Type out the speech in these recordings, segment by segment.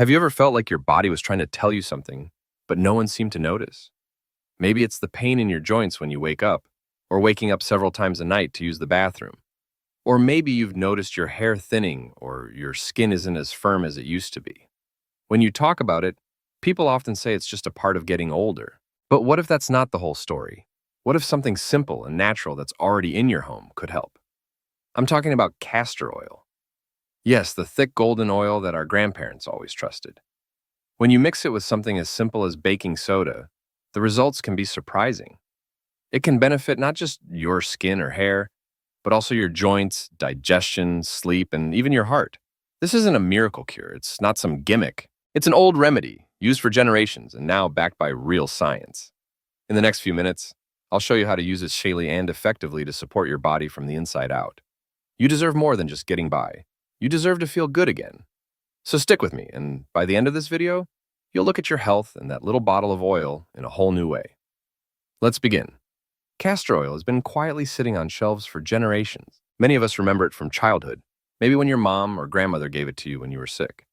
Have you ever felt like your body was trying to tell you something, but no one seemed to notice? Maybe it's the pain in your joints when you wake up, or waking up several times a night to use the bathroom. Or maybe you've noticed your hair thinning or your skin isn't as firm as it used to be. When you talk about it, people often say it's just a part of getting older. But what if that's not the whole story? What if something simple and natural that's already in your home could help? I'm talking about castor oil. Yes, the thick golden oil that our grandparents always trusted. When you mix it with something as simple as baking soda, the results can be surprising. It can benefit not just your skin or hair, but also your joints, digestion, sleep, and even your heart. This isn't a miracle cure. It's not some gimmick. It's an old remedy used for generations and now backed by real science. In the next few minutes, I'll show you how to use it safely and effectively to support your body from the inside out. You deserve more than just getting by. You deserve to feel good again. So stick with me, and by the end of this video, you'll look at your health and that little bottle of oil in a whole new way. Let's begin. Castor oil has been quietly sitting on shelves for generations. Many of us remember it from childhood, maybe when your mom or grandmother gave it to you when you were sick.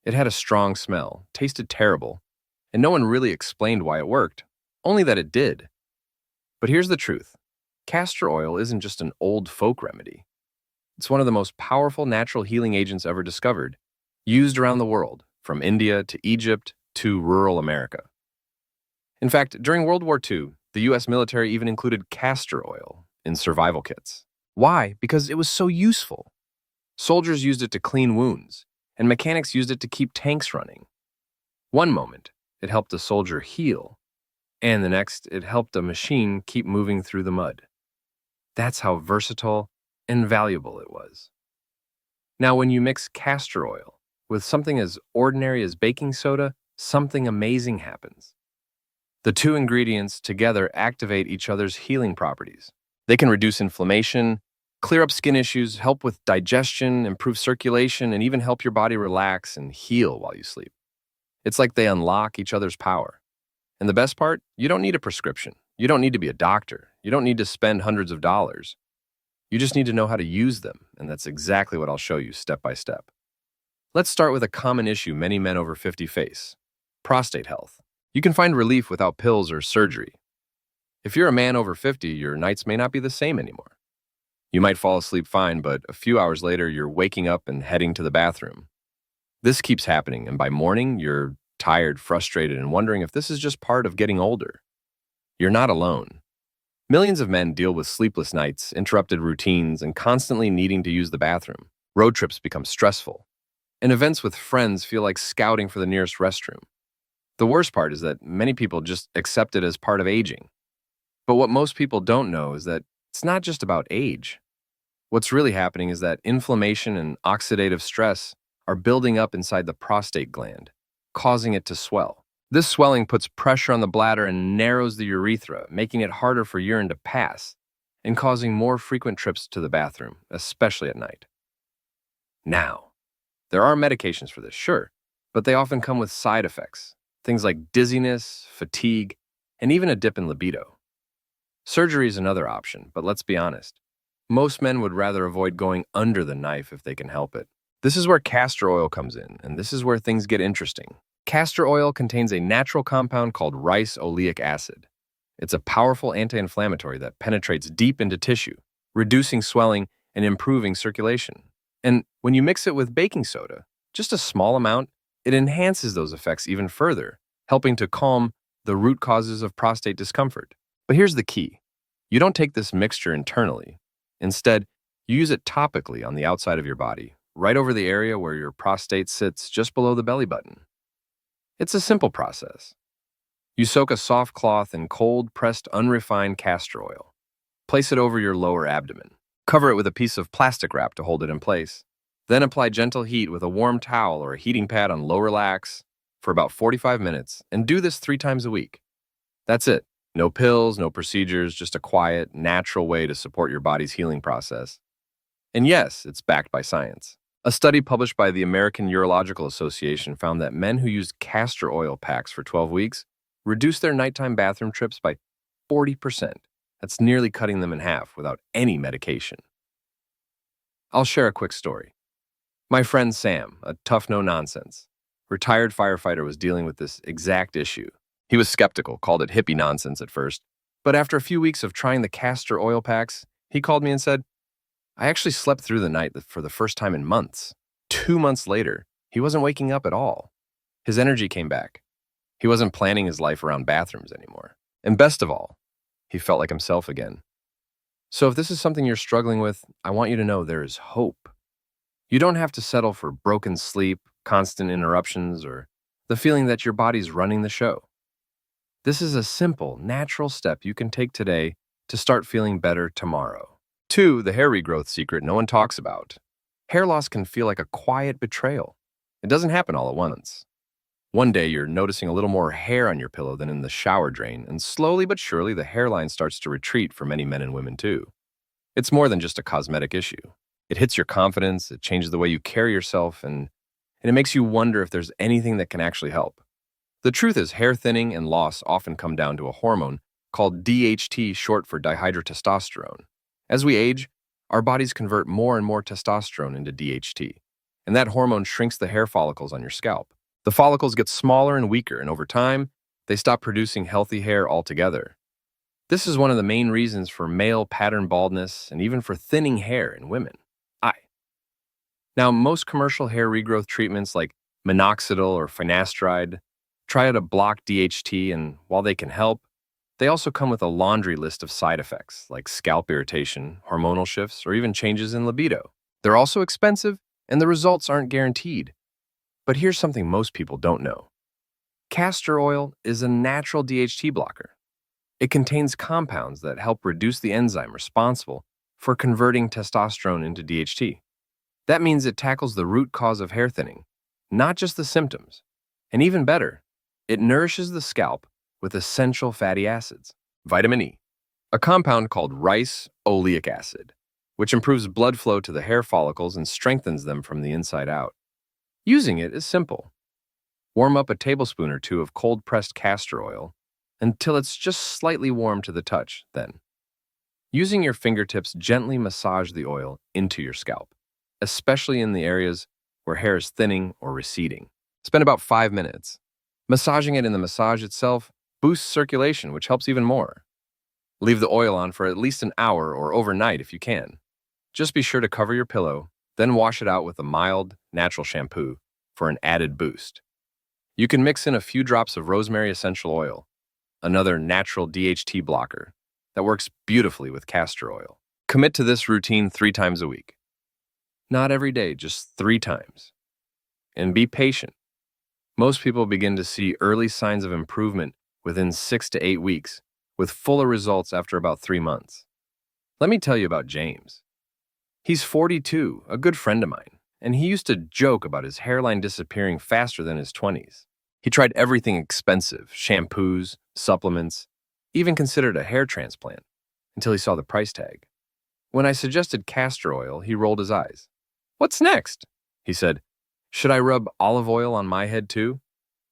It had a strong smell, tasted terrible, and no one really explained why it worked, only that it did. But here's the truth. Castor oil isn't just an old folk remedy. It's one of the most powerful natural healing agents ever discovered, used around the world, from India to Egypt to rural America. In fact, during World War II, the US military even included castor oil in survival kits. Why? Because it was so useful. Soldiers used it to clean wounds, and mechanics used it to keep tanks running. One moment, it helped a soldier heal, and the next, it helped a machine keep moving through the mud. That's how versatile and valuable it was. Now, when you mix castor oil with something as ordinary as baking soda, something amazing happens. The two ingredients together activate each other's healing properties. They can reduce inflammation, clear up skin issues, help with digestion, improve circulation, and even help your body relax and heal while you sleep. It's like they unlock each other's power. And the best part, you don't need a prescription. You don't need to be a doctor. You don't need to spend hundreds of dollars. You just need to know how to use them, and that's exactly what I'll show you step by step. Let's start with a common issue many men over 50 face: prostate health. You can find relief without pills or surgery. If you're a man over 50, your nights may not be the same anymore. You might fall asleep fine, but a few hours later, you're waking up and heading to the bathroom. This keeps happening, and by morning, you're tired, frustrated, and wondering if this is just part of getting older. You're not alone. Millions of men deal with sleepless nights, interrupted routines, and constantly needing to use the bathroom. Road trips become stressful, and events with friends feel like scouting for the nearest restroom. The worst part is that many people just accept it as part of aging. But what most people don't know is that it's not just about age. What's really happening is that inflammation and oxidative stress are building up inside the prostate gland, causing it to swell. This swelling puts pressure on the bladder and narrows the urethra, making it harder for urine to pass and causing more frequent trips to the bathroom, especially at night. Now, there are medications for this, sure, but they often come with side effects, things like dizziness, fatigue, and even a dip in libido. Surgery is another option, but let's be honest. Most men would rather avoid going under the knife if they can help it. This is where castor oil comes in, and this is where things get interesting. Castor oil contains a natural compound called rice oleic acid. It's a powerful anti-inflammatory that penetrates deep into tissue, reducing swelling and improving circulation. And when you mix it with baking soda, just a small amount, it enhances those effects even further, helping to calm the root causes of prostate discomfort. But here's the key. You don't take this mixture internally. Instead, you use it topically on the outside of your body, right over the area where your prostate sits just below the belly button. It's a simple process. You soak a soft cloth in cold, pressed, unrefined castor oil. Place it over your lower abdomen. Cover it with a piece of plastic wrap to hold it in place. Then apply gentle heat with a warm towel or a heating pad on low relax for about 45 minutes, and do this 3 times a week. That's it. No pills, no procedures, just a quiet, natural way to support your body's healing process. And yes, it's backed by science. A study published by the American Urological Association found that men who used castor oil packs for 12 weeks reduced their nighttime bathroom trips by 40%. That's nearly cutting them in half without any medication. I'll share a quick story. My friend Sam, a tough no-nonsense, retired firefighter was dealing with this exact issue. He was skeptical, called it hippie nonsense at first, but after a few weeks of trying the castor oil packs, he called me and said, I actually slept through the night for the first time in months. 2 months later, he wasn't waking up at all. His energy came back. He wasn't planning his life around bathrooms anymore. And best of all, he felt like himself again. So if this is something you're struggling with, I want you to know there is hope. You don't have to settle for broken sleep, constant interruptions, or the feeling that your body's running the show. This is a simple, natural step you can take today to start feeling better tomorrow. 2, the hair regrowth secret no one talks about. Hair loss can feel like a quiet betrayal. It doesn't happen all at once. One day you're noticing a little more hair on your pillow than in the shower drain, and slowly but surely the hairline starts to retreat for many men and women too. It's more than just a cosmetic issue. It hits your confidence, it changes the way you carry yourself, and it makes you wonder if there's anything that can actually help. The truth is, hair thinning and loss often come down to a hormone called DHT, short for dihydrotestosterone. As we age, our bodies convert more and more testosterone into DHT, and that hormone shrinks the hair follicles on your scalp. The follicles get smaller and weaker, and over time, they stop producing healthy hair altogether. This is one of the main reasons for male pattern baldness and even for thinning hair in women. Now, most commercial hair regrowth treatments like minoxidil or finasteride try to block DHT, and while they can help, they also come with a laundry list of side effects like scalp irritation, hormonal shifts, or even changes in libido. They're also expensive, and the results aren't guaranteed. But here's something most people don't know. Castor oil is a natural DHT blocker. It contains compounds that help reduce the enzyme responsible for converting testosterone into DHT. That means it tackles the root cause of hair thinning, not just the symptoms. And even better, it nourishes the scalp with essential fatty acids, vitamin E, a compound called rice oleic acid, which improves blood flow to the hair follicles and strengthens them from the inside out. Using it is simple. Warm up a tablespoon or two of cold-pressed castor oil until it's just slightly warm to the touch, then. Using your fingertips, gently massage the oil into your scalp, especially in the areas where hair is thinning or receding. Spend about 5 minutes. Massaging it in the massage itself boosts circulation, which helps even more. Leave the oil on for at least an hour or overnight if you can. Just be sure to cover your pillow, then wash it out with a mild, natural shampoo for an added boost. You can mix in a few drops of rosemary essential oil, another natural DHT blocker that works beautifully with castor oil. Commit to this routine 3 times a week. Not every day, just 3 times. And be patient. Most people begin to see early signs of improvement within 6 to 8 weeks, with fuller results after about 3 months. Let me tell you about James. He's 42, a good friend of mine, and he used to joke about his hairline disappearing faster than his 20s. He tried everything expensive, shampoos, supplements, even considered a hair transplant, until he saw the price tag. When I suggested castor oil, he rolled his eyes. "What's next?" he said. "Should I rub olive oil on my head too?"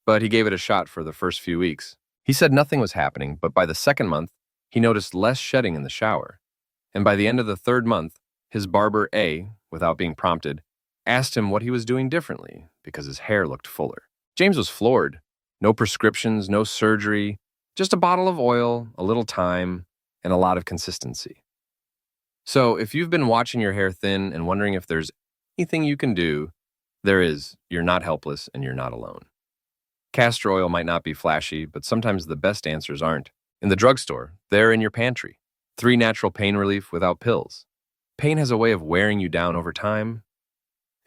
But he gave it a shot for the first few weeks. He said nothing was happening, but by the 2nd month, he noticed less shedding in the shower. And by the end of the 3rd month, his barber, without being prompted, asked him what he was doing differently because his hair looked fuller. James was floored. No prescriptions, no surgery, just a bottle of oil, a little time, and a lot of consistency. So if you've been watching your hair thin and wondering if there's anything you can do, there is. You're not helpless and you're not alone. Castor oil might not be flashy, but sometimes the best answers aren't. In the drugstore, they're in your pantry. 3 natural pain relief without pills. Pain has a way of wearing you down over time.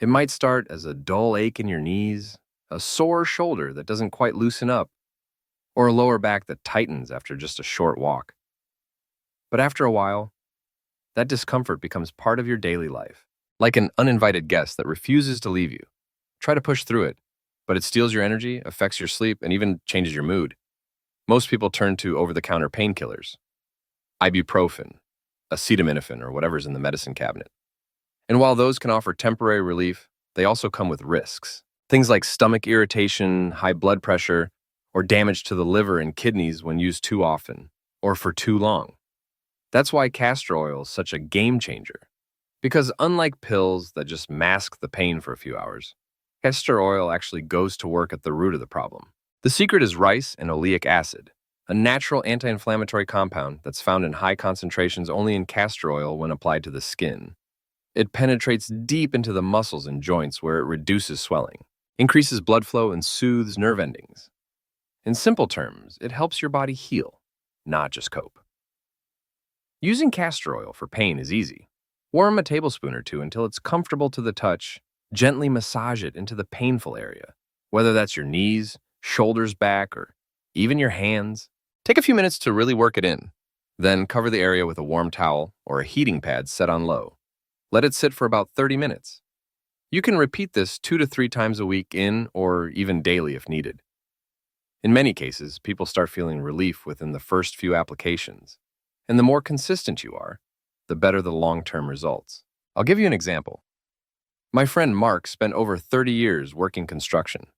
It might start as a dull ache in your knees, a sore shoulder that doesn't quite loosen up, or a lower back that tightens after just a short walk. But after a while, that discomfort becomes part of your daily life, like an uninvited guest that refuses to leave you. Try to push through it, but it steals your energy, affects your sleep, and even changes your mood. Most people turn to over-the-counter painkillers, ibuprofen, acetaminophen, or whatever's in the medicine cabinet. And while those can offer temporary relief, they also come with risks. Things like stomach irritation, high blood pressure, or damage to the liver and kidneys when used too often, or for too long. That's why castor oil is such a game changer. Because unlike pills that just mask the pain for a few hours, Castor oil actually goes to work at the root of the problem. The secret is rice and oleic acid, a natural anti-inflammatory compound that's found in high concentrations only in castor oil when applied to the skin. It penetrates deep into the muscles and joints where it reduces swelling, increases blood flow, and soothes nerve endings. In simple terms, it helps your body heal, not just cope. Using castor oil for pain is easy. Warm a tablespoon or two until it's comfortable to the touch. Gently massage it into the painful area, whether that's your knees, shoulders, back, or even your hands. Take a few minutes to really work it in. Then cover the area with a warm towel or a heating pad set on low. Let it sit for about 30 minutes. You can repeat this 2 to 3 times a week in or even daily if needed. In many cases, people start feeling relief within the first few applications. And the more consistent you are, the better the long-term results. I'll give you an example. My friend Mark spent over 30 years working construction.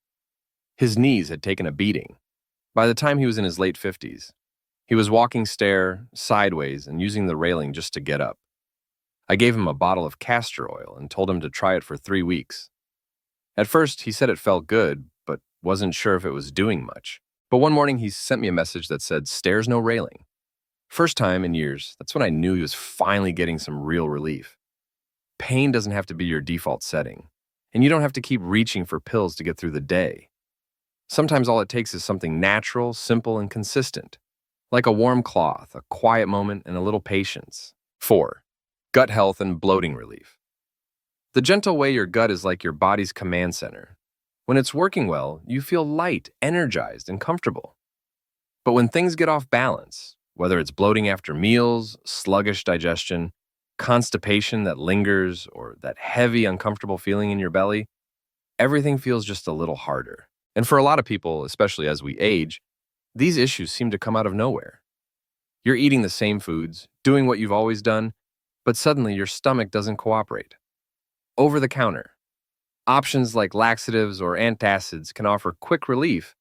His knees had taken a beating. By the time he was in his late 50s, he was walking sideways and using the railing just to get up. I gave him a bottle of castor oil and told him to try it for 3 weeks. At first, he said it felt good, but wasn't sure if it was doing much. But one morning, he sent me a message that said, "Stairs, no railing." First time in years, that's when I knew he was finally getting some real relief. Pain doesn't have to be your default setting, and you don't have to keep reaching for pills to get through the day. Sometimes all it takes is something natural, simple, and consistent, like a warm cloth, a quiet moment, and a little patience. 4. Gut health and bloating relief. The gentle way your gut is like your body's command center. When it's working well, you feel light, energized, and comfortable. But when things get off balance, whether it's bloating after meals, sluggish digestion, constipation that lingers, or that heavy, uncomfortable feeling in your belly, everything feels just a little harder. And for a lot of people, especially as we age, these issues seem to come out of nowhere. You're eating the same foods, doing what you've always done, but suddenly your stomach doesn't cooperate. Over the counter, options like laxatives or antacids can offer quick relief,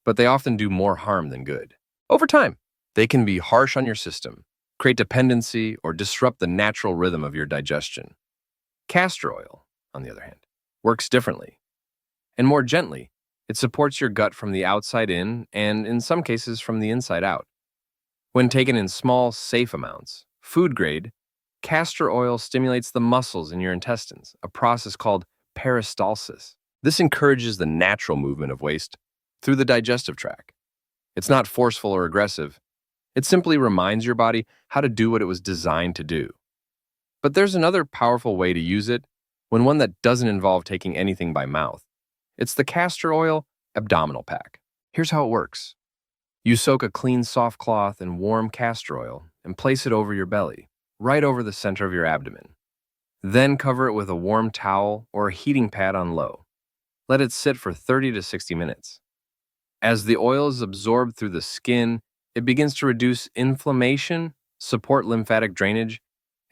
but they often do more harm than good. Over time, they can be harsh on your system, create dependency, or disrupt the natural rhythm of your digestion. Castor oil, on the other hand, works differently. And more gently, it supports your gut from the outside in and, in some cases, from the inside out. When taken in small, safe amounts, food grade, castor oil stimulates the muscles in your intestines, a process called peristalsis. This encourages the natural movement of waste through the digestive tract. It's not forceful or aggressive. It simply reminds your body how to do what it was designed to do. But there's another powerful way to use it, one that doesn't involve taking anything by mouth. It's the castor oil abdominal pack. Here's how it works. You soak a clean, soft cloth in warm castor oil and place it over your belly, right over the center of your abdomen. Then cover it with a warm towel or a heating pad on low. Let it sit for 30 to 60 minutes. As the oil is absorbed through the skin, it begins to reduce inflammation, support lymphatic drainage,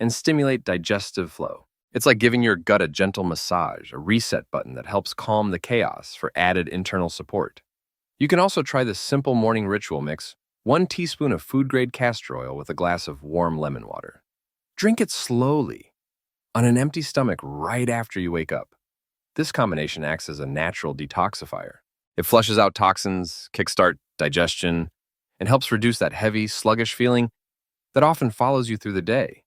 and stimulate digestive flow. It's like giving your gut a gentle massage, a reset button that helps calm the chaos for added internal support. You can also try this simple morning ritual mix: 1 teaspoon of food-grade castor oil with a glass of warm lemon water. Drink it slowly, on an empty stomach right after you wake up. This combination acts as a natural detoxifier. It flushes out toxins, kickstart digestion, and helps reduce that heavy, sluggish feeling that often follows you through the day.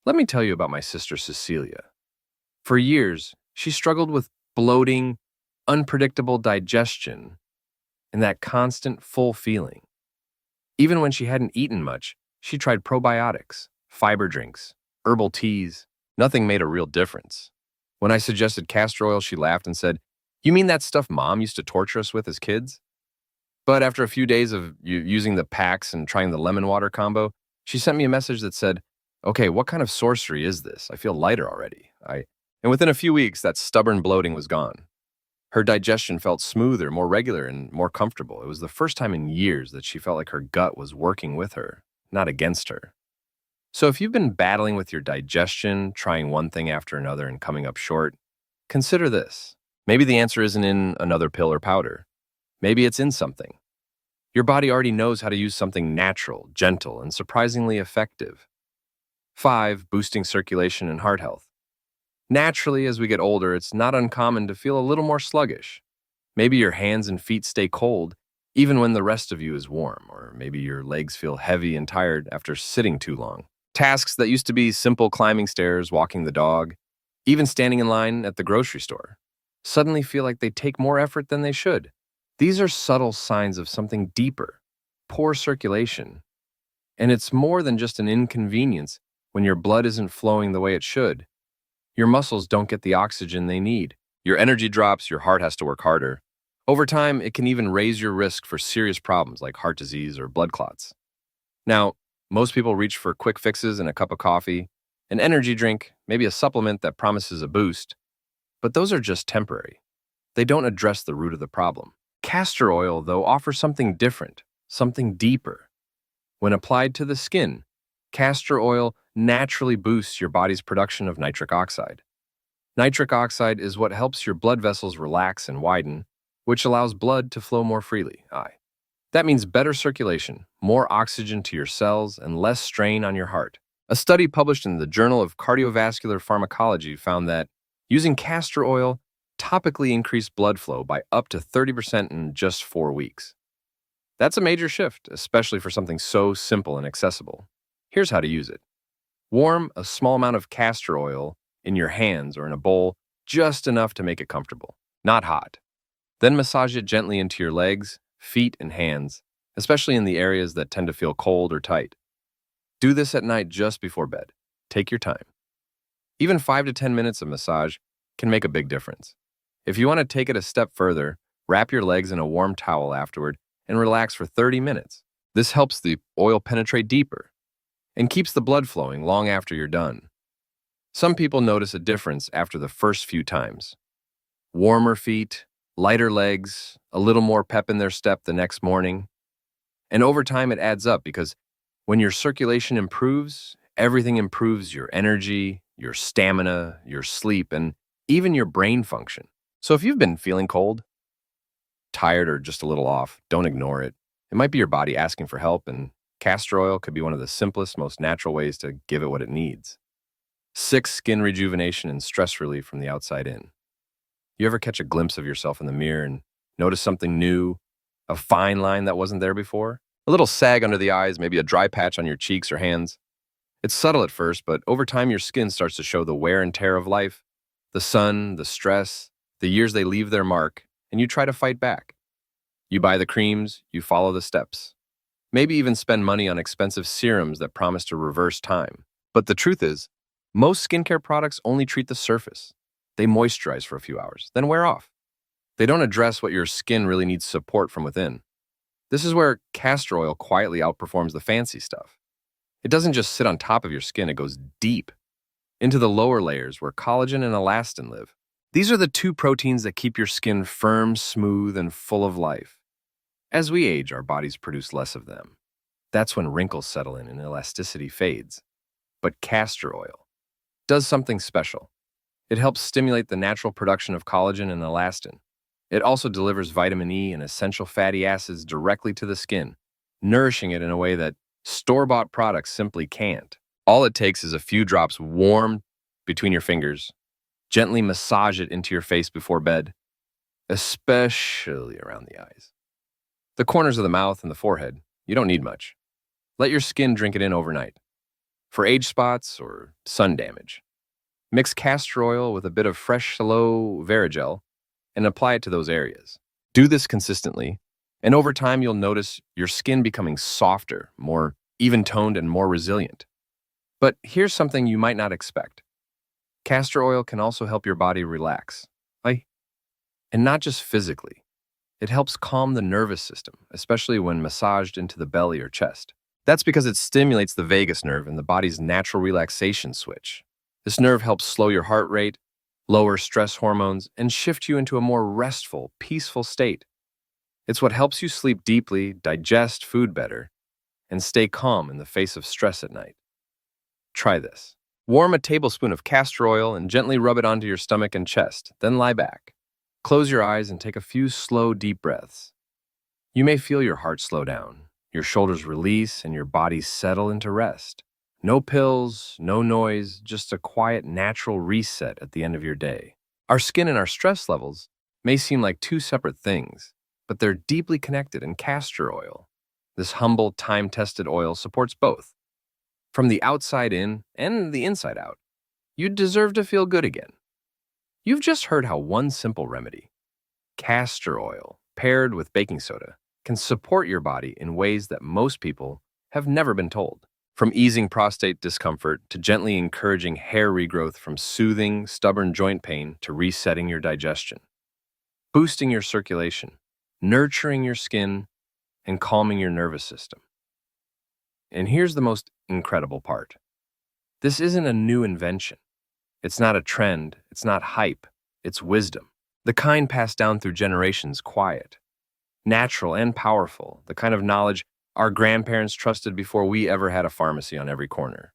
Let me tell you about my sister Cecilia. For years, she struggled with bloating, unpredictable digestion, and that constant full feeling. Even when she hadn't eaten much, she tried probiotics, fiber drinks, herbal teas. Nothing made a real difference. When I suggested castor oil, she laughed and said, "You mean that stuff Mom used to torture us with as kids?" But after a few days of using the packs and trying the lemon water combo, she sent me a message that said, "Okay, what kind of sorcery is this? I feel lighter already." And within a few weeks, that stubborn bloating was gone. Her digestion felt smoother, more regular, and more comfortable. It was the first time in years that she felt like her gut was working with her, not against her. So if you've been battling with your digestion, trying one thing after another and coming up short, consider this. Maybe the answer isn't in another pill or powder. Maybe it's in something. Your body already knows how to use something natural, gentle, and surprisingly effective. 5. Boosting circulation and heart health. Naturally, as we get older, it's not uncommon to feel a little more sluggish. Maybe your hands and feet stay cold, even when the rest of you is warm, or maybe your legs feel heavy and tired after sitting too long. Tasks that used to be simple climbing stairs, walking the dog, even standing in line at the grocery store, suddenly feel like they take more effort than they should. These are subtle signs of something deeper, poor circulation, and it's more than just an inconvenience when your blood isn't flowing the way it should. Your muscles don't get the oxygen they need. Your energy drops, your heart has to work harder. Over time, it can even raise your risk for serious problems like heart disease or blood clots. Now, most people reach for quick fixes and a cup of coffee, an energy drink, maybe a supplement that promises a boost, but those are just temporary. They don't address the root of the problem. Castor oil, though, offers something different, something deeper. When applied to the skin, castor oil naturally boosts your body's production of nitric oxide. Nitric oxide is what helps your blood vessels relax and widen, which allows blood to flow more freely. That means better circulation, more oxygen to your cells, and less strain on your heart. A study published in the Journal of Cardiovascular Pharmacology found that using castor oil topically increased blood flow by up to 30% in just 4 weeks. That's a major shift, especially for something so simple and accessible. Here's how to use it. Warm a small amount of castor oil in your hands or in a bowl, just enough to make it comfortable, not hot. Then massage it gently into your legs, feet, and hands, especially in the areas that tend to feel cold or tight. Do this at night just before bed. Take your time. Even 5 to 10 minutes of massage can make a big difference. If you want to take it a step further, wrap your legs in a warm towel afterward and relax for 30 minutes. This helps the oil penetrate deeper and keeps the blood flowing long after you're done. Some people notice a difference after the first few times. Warmer feet, lighter legs, a little more pep in their step the next morning. And over time it adds up because when your circulation improves, everything improves: your energy, your stamina, your sleep, and even your brain function. So if you've been feeling cold, tired, or just a little off, don't ignore it. It might be your body asking for help, and castor oil could be one of the simplest, most natural ways to give it what it needs. 6. Skin rejuvenation and stress relief from the outside in. You ever catch a glimpse of yourself in the mirror and notice something new, a fine line that wasn't there before? A little sag under the eyes, maybe a dry patch on your cheeks or hands. It's subtle at first, but over time your skin starts to show the wear and tear of life, the sun, the stress, the years they leave their mark, and you try to fight back. You buy the creams, you follow the steps. Maybe even spend money on expensive serums that promise to reverse time. But the truth is, most skincare products only treat the surface. They moisturize for a few hours, then wear off. They don't address what your skin really needs support from within. This is where castor oil quietly outperforms the fancy stuff. It doesn't just sit on top of your skin, it goes deep into the lower layers where collagen and elastin live. These are the two proteins that keep your skin firm, smooth, and full of life. As we age, our bodies produce less of them. That's when wrinkles settle in and elasticity fades. But castor oil does something special. It helps stimulate the natural production of collagen and elastin. It also delivers vitamin E and essential fatty acids directly to the skin, nourishing it in a way that store-bought products simply can't. All it takes is a few drops warm between your fingers. Gently massage it into your face before bed, especially around the eyes. The corners of the mouth and the forehead, you don't need much. Let your skin drink it in overnight. For age spots or sun damage, mix castor oil with a bit of fresh aloe vera gel and apply it to those areas. Do this consistently, and over time you'll notice your skin becoming softer, more even-toned, and more resilient. But here's something you might not expect. Castor oil can also help your body relax. And not just physically. It helps calm the nervous system, especially when massaged into the belly or chest. That's because it stimulates the vagus nerve and the body's natural relaxation switch. This nerve helps slow your heart rate, lower stress hormones, and shift you into a more restful, peaceful state. It's what helps you sleep deeply, digest food better, and stay calm in the face of stress at night. Try this. Warm a tablespoon of castor oil and gently rub it onto your stomach and chest, then lie back. Close your eyes and take a few slow, deep breaths. You may feel your heart slow down, your shoulders release, and your body settle into rest. No pills, no noise, just a quiet, natural reset at the end of your day. Our skin and our stress levels may seem like two separate things, but they're deeply connected, and castor oil, this humble, time-tested oil, supports both. From the outside in and the inside out, you deserve to feel good again. You've just heard how one simple remedy, castor oil, paired with baking soda, can support your body in ways that most people have never been told. From easing prostate discomfort to gently encouraging hair regrowth, from soothing stubborn joint pain to resetting your digestion, boosting your circulation, nurturing your skin, and calming your nervous system. And here's the most incredible part. This isn't a new invention. It's not a trend. It's not hype. It's wisdom. The kind passed down through generations, quiet, natural, and powerful. The kind of knowledge our grandparents trusted before we ever had a pharmacy on every corner.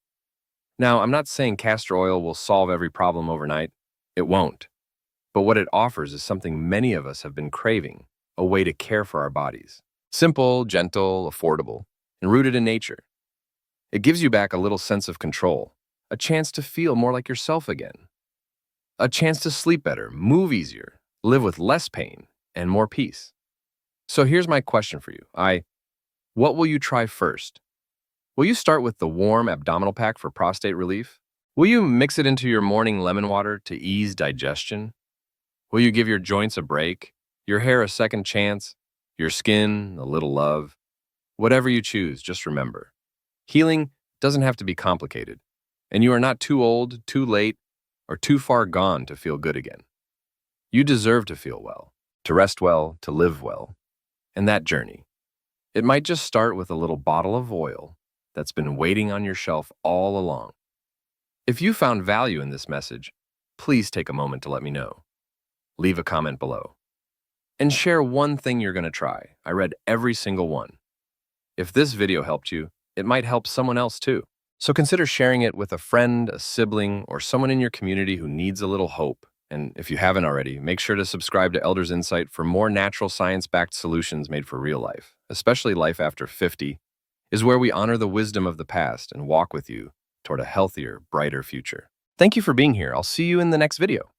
Now, I'm not saying castor oil will solve every problem overnight. It won't. But what it offers is something many of us have been craving, a way to care for our bodies. Simple, gentle, affordable, and rooted in nature. It gives you back a little sense of control, a chance to feel more like yourself again, a chance to sleep better, move easier, live with less pain, and more peace. So here's my question for you. What will you try first? Will you start with the warm abdominal pack for prostate relief? Will you mix it into your morning lemon water to ease digestion? Will you give your joints a break, your hair a second chance, your skin a little love? Whatever you choose, just remember, healing doesn't have to be complicated, and you are not too old, too late, or too far gone to feel good again. You deserve to feel well, to rest well, to live well. And that journey, it might just start with a little bottle of oil that's been waiting on your shelf all along. If you found value in this message, please take a moment to let me know. Leave a comment below. And share one thing you're going to try. I read every single one. If this video helped you, it might help someone else too. So consider sharing it with a friend, a sibling, or someone in your community who needs a little hope. And if you haven't already, make sure to subscribe to Elders Insight for more natural science-backed solutions made for real life, especially life after 50, is where we honor the wisdom of the past and walk with you toward a healthier, brighter future. Thank you for being here. I'll see you in the next video.